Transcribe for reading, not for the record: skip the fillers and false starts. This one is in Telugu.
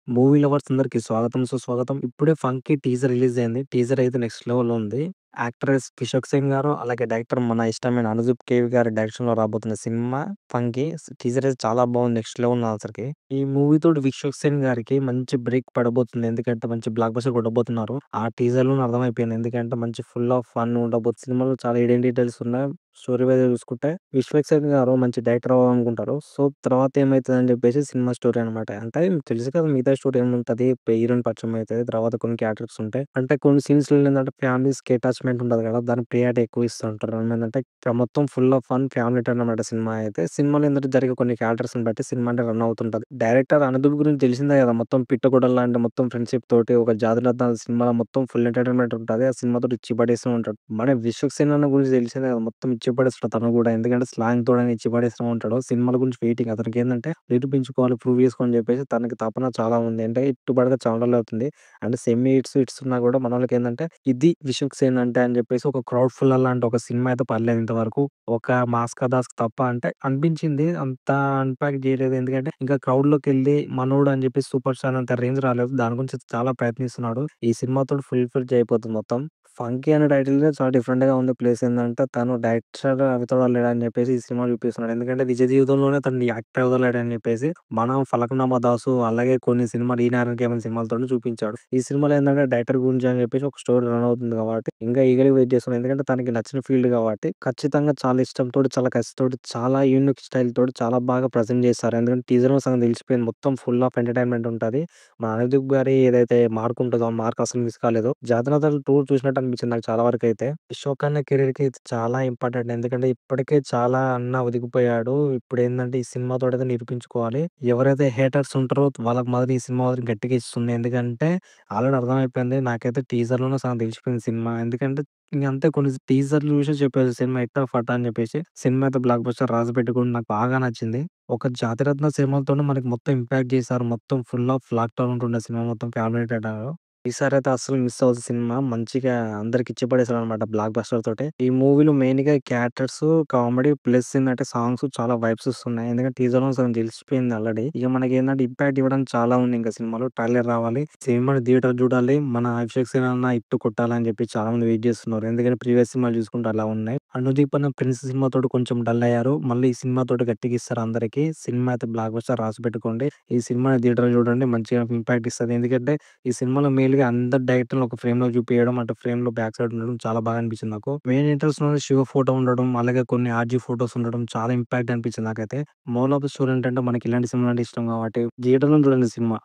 మూవీ లవర్స్ అందరికి స్వాగతం, సుస్వాగతం. ఇప్పుడే 'ఫంకీ' టీజర్ రిలీజ్ అయింది. టీజర్ అయితే నెక్స్ట్ లెవెల్‌లో ఉంది. యాక్టరెస్ 'కిషోర్ సింగ్' గారు, అలాగే డైరెక్టర్ మన ఇష్టమైన 'అనుదీప్ కేవి' గారి డైరెక్షన్‌లో రాబోతున్న సినిమా 'ఫంకీ' టీజర్ అయితే చాలా బాగుంది. నెక్స్ట్ లెవెల్ ఉన్నదసలకి. ఈ మూవీతోటి 'కిషోర్ సింగ్' గారికి మంచి బ్రేక్ పడబోతుంది. ఎందుకంటే మంచి బ్లాక్ బస్టర్ కొట్టబోతున్నారు. ఆ టీజర్‌లోనే అర్థమైపోయింది. ఎందుకంటే మంచి ఫుల్ ఆఫ్ ఫన్ ఉండబోతుంది. సినిమాలో చాలా హిడెన్ డీటెయిల్స్ ఉన్నాయి. స్టోరీ వైస్‌గా చూసుకుంటే 'విశ్వక్ సేన్' గారు మంచి డైరెక్టర్ అవ్వాలనుకుంటారు. సో, తర్వాత ఏమైతదని చెప్పేసి సినిమా స్టోరీ అనమాట. అంటే తెలుసు కదా! మిగతా స్టోరీ ఏముంటది. హీరోయిన్ పరిచయం అయితది. తర్వాత కొన్ని క్యారెక్టర్స్ ఉంటాయి. అంటే కొన్ని సీన్స్‌లో ఏందంటే ఫ్యామిలీస్‌కి అటాచ్‌మెంట్ ఉంటది కదా! దానికి ప్రియారిటీ ఎక్కువ ఇస్తూ ఉంటారు. ఏందంటే మొత్తం full of fun family turn అనమాట సినిమా అయితే. సినిమాలో ఏందంటే జరిగే కొన్ని క్యారెక్టర్స్‌ని బట్టి సినిమా అంటే రన్ అవుతుంటది. డైరెక్టర్ అనుదీప్ గురించి తెలిసిందే కదా! మొత్తం పిట్టగొడ్డలు లాంటి మొత్తం ఫ్రెండ్‌షిప్ తోటి ఒక జాతిరత్నాల సినిమాలో మొత్తం ఫుల్ ఎంటర్‌టైన్‌మెంట్ ఉంటది. ఆ సినిమాతోటి ఇచ్చి పడేస్తూ ఉంటాడు. మన విశ్వక్ సేన్ అన్న గురించి తెలిసిందే కదా! మొత్తం ఇచ్చి పడేస్తాడు తను కూడా. ఎందుకంటే స్లాంగ్ తోడని ఇచ్చి పడేస్తూ ఉంటాడు. సినిమాల గురించి వెయిటింగ్ అతనికేందంటే నిరూపించుకోవాలి, ప్రూవ్ చేసుకోవాలని చెప్పేసి తనకి తపన చాలా ఉంది. అంటే ఇట్టు పడితే చాలా రోజులవుతుంది. అండ్ సెమీ హిట్స్ ఉన్నా కూడా మనోళ్ళకేందంటే ఇది విశ్వక్ సేన్ అంటే అని చెప్పేసి ఒక క్రౌడ్ ఫుల్లర్ లాంటి ఒక సినిమా అయితే పడలేదు ఇంతవరకు. ఒక 'మాస్ కా దాస్' తప్ప అంటే అనిపించింది. అంత అన్‌పాక్ చేయలేదు. ఎందుకంటే ఇంకా క్రౌడ్‌లోకెళ్ళి మనోడు అని చెప్పేసి సూపర్ స్టార్ అంత రేంజ్ రాలేదు. దాని గురించి చాలా ప్రయత్నిస్తున్నాడు. ఈ సినిమాతోటి ఫుల్‌ఫిల్ అయిపోతుంది మొత్తం. 'ఫంకీ' అనే టైటిల్‌లో చాలా డిఫరెంట్‌గా ఉంది. ప్లస్ ఏందంటే తను డైరెక్టర్ అవుతాడో లేడో అని చెప్పేసి ఈ సినిమా చూపిస్తున్నాడు. ఎందుకంటే నిజ జీవితంలోనే తను యాక్టర్ అవుతలేడు అని చెప్పేసి మనం 'ఫలక్నామా దాసు' అలాగే కొన్ని సినిమాలు 'ఈ నారాయణకేమన' సినిమాలతోని చూపించాడు. ఈ సినిమాలో ఏందంటే డైరెక్టర్ గురించి అని చెప్పేసి ఒక స్టోరీ రన్ అవుతుంది కాబట్టి ఇంకా ఈగర్‌గా వెయిట్ చేస్తున్నాను. ఎందుకంటే తనకి నచ్చిన ఫీల్డ్ కాబట్టి ఖచ్చితంగా చాలా ఇష్టంతోటి, చాలా కసితోటి, చాలా యూనిక్ స్టైల్ తోటి చాలా బాగా ప్రెజెంట్ చేస్తారు. ఎందుకంటే టీజర్‌లో సగం తెలిసిపోయింది. మొత్తం ఫుల్ ఆఫ్ ఎంటర్‌టైన్‌మెంట్ ఉంటది. మన అనుదీప్ గారి ఏదైతే మార్క్ ఉంటదో ఆ మార్క్ అసలు మిస్ కాలేదు. 'జాతిరత్నాలు 2' చూసినట్టు అనిపించింది నాకు చాలా వరకైతే. అశోక్ అన్న కెరీర్‌కి ఇది చాలా ఇంపార్టెంట్. ఎందుకంటే ఇప్పటికే చాలా అన్న ఒదిగిపోయాడు. ఇప్పుడేందంటే ఈ సినిమాతోటైతే నిరూపించుకోవాలి. ఎవరైతే హేటర్స్ ఉంటారో వాళ్ళకి మాత్రం ఈ సినిమా మాత్రం గట్టిగా ఇస్తుంది. ఎందుకంటే ఆల్రెడీ అర్థమైపోయింది. నాకైతే టీజర్‌లోనే సగం తెలిసిపోయింది సినిమా. ఎందుకంటే ఇంగంతే కొన్ని టీజర్‌లు చూసే చెప్పేసి సినిమా ఇట్టా ఫట్టా అని చెప్పేసి. సినిమా అయితే బ్లాక్ బస్టర్ రాసిపెట్టి కూడా నాకు బాగా నచ్చింది. ఒక జాతిరత్న సినిమాలతోనే మనకి మొత్తం ఇంపాక్ట్ చేశారు. మొత్తం ఫుల్ ఆఫ్ ఫ్లాక్ టౌన్ ఉంటుండే సినిమా మొత్తం ఫ్యామిలీ ఎంటర్‌టైనరు. ఈసారైతే అస్సలు మిస్ అవ్వదు సినిమా. మంచిగా అందరికి ఇచ్చి పడేసాడనమాట బ్లాక్ బస్టర్ తోటి. ఈ మూవీలో మెయిన్‌గా క్యారెక్టర్స్, కామెడీ ప్లస్ ఏందంటే సాంగ్స్ చాలా వైబ్స్ వస్తున్నాయి. ఎందుకంటే టీజర్‌లో సగం తెలిసిపోయింది ఆల్రెడీ. ఇక మనకేందంటే ఇంపాక్ట్ ఇవ్వడానికి చాలా ఉంది ఇంకా సినిమాలో. ట్రైలర్ రావాలి. సినిమాని థియేటర్ చూడాలి. మన అభిషేక్ సేన్ అన్న హిట్ కొట్టాలని చెప్పి చాలా మంది వెయిట్ చేస్తున్నారు. ఎందుకంటే ప్రీవియస్ సినిమాలు చూసుకుంటే అలా ఉన్నాయి. అనుదీప్ అన్న 'ప్రిన్స్' సినిమాతోటి కొంచెం డల్ అయ్యారు. మళ్ళీ ఈ సినిమాతోటి గట్టిగా ఇస్తారు అందరికి. సినిమా అయితే బ్లాక్ బస్టర్ రాసిపెట్టుకోండి. ఈ సినిమాని థియేటర్‌లో చూడండి. మంచిగా ఇంపాక్ట్ ఇస్తది. ఎందుకంటే ఈ సినిమాలో మెయిన్‌గా అందరి డైరెక్టర్‌లు ఒక ఫ్రేమ్‌లో చూపియడం, అంటే ఫ్రేమ్‌లో బ్యాక్ సైడ్ ఉండడం చాలా బాగా అనిపించింది నాకు. మెయిన్ ఎంట్రన్స్‌లోనే శివ ఫోటో ఉండడం, అలాగే కొన్ని ఆర్‌జీ ఫోటోస్ ఉండడం చాలా ఇంపాక్ట్ అనిపించింది నాకైతే. మోరల్ ఆఫ్ ద స్టోరీ ఏంటంటే మనకి ఇలాంటి సినిమాలు అంటే ఇష్టం కాబట్టి థియేటర్‌లో చూడండి సినిమా.